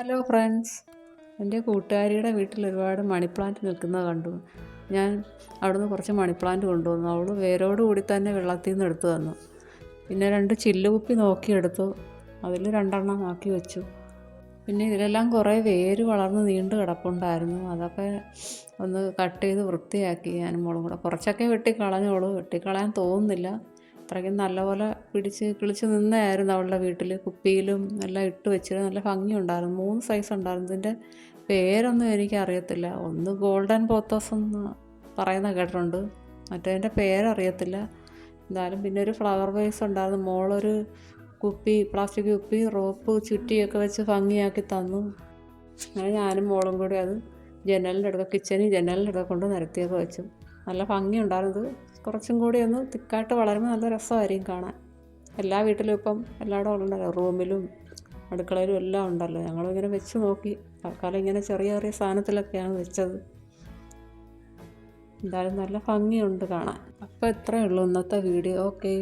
Hello friends, എൻ്റെ കൂട്ടുകാരിയുടെ വീട്ടിൽ ഒരുപാട് മണി പ്ലാന്റ് നിൽക്കുന്നത് കണ്ടു. ഞാൻ അവിടുന്ന് കുറച്ച് മണി പ്ലാന്റ് കൊണ്ടുവന്നു. അവൾ വേരോട് കൂടി തന്നെ വെള്ളത്തിൽ നിന്ന് എടുത്തു തന്നു. പിന്നെ 2 ചില്ലുകുപ്പി നോക്കിയെടുത്തു, അതിൽ 2 ആക്കി വെച്ചു. പിന്നെ ഇതിലെല്ലാം കുറേ വേര് വളർന്ന് നീണ്ട് കിടപ്പുണ്ടായിരുന്നു. അതൊക്കെ ഒന്ന് കട്ട് ചെയ്ത് വൃത്തിയാക്കി ഞാനും മോളും കൂടെ. കുറച്ചൊക്കെ വെട്ടിക്കളഞ്ഞോളൂ, വെട്ടിക്കളയാൻ തോന്നുന്നില്ല. അത്രയ്ക്കും നല്ലപോലെ കിളിച്ച് നിന്നായിരുന്നു അവളുടെ വീട്ടിൽ. കുപ്പിയിലും എല്ലാം ഇട്ട് വെച്ചിട്ട് നല്ല ഭംഗിയുണ്ടായിരുന്നു. 3 സൈസ് ഉണ്ടായിരുന്നു. ഇതിൻ്റെ പേരൊന്നും എനിക്കറിയത്തില്ല. ഒന്ന് ഗോൾഡൻ പോത്തോസ് എന്ന് പറയുന്ന കേട്ടിട്ടുണ്ട്, മറ്റേതിൻ്റെ പേരറിയത്തില്ല. എന്തായാലും പിന്നെ ഒരു ഫ്ലവർ വേസ് ഉണ്ടായിരുന്നു. മോളൊരു പ്ലാസ്റ്റിക് കുപ്പി റോപ്പ് ചുറ്റിയൊക്കെ വെച്ച് ഭംഗിയാക്കി തന്നു. അങ്ങനെ ഞാനും മോളും കൂടി അത് കിച്ചണിൽ ജനലിൻ്റെ അടുക്ക കൊണ്ട് നിരത്തിയൊക്കെ വെച്ചു. നല്ല ഭംഗിയുണ്ടായിരുന്നു. ഇത് കുറച്ചും കൂടി ഒന്ന് തിക്കായിട്ട് വളരുമ്പോൾ നല്ല രസമായിരിക്കും കാണാൻ. എല്ലാ വീട്ടിലും ഇപ്പം എല്ലായിടവും ഉണ്ടല്ലോ, റൂമിലും അടുക്കളയിലും എല്ലാം ഉണ്ടല്ലോ. ഞങ്ങളിങ്ങനെ വെച്ച് നോക്കി. തൽക്കാലം ഇങ്ങനെ ചെറിയ ചെറിയ സാധനത്തിലൊക്കെയാണ് വെച്ചത്. എന്തായാലും നല്ല ഭംഗിയുണ്ട് കാണാൻ. അപ്പോൾ ഇത്രയേ ഉള്ളൂ ഇന്നത്തെ വീഡിയോ. ഓക്കെ.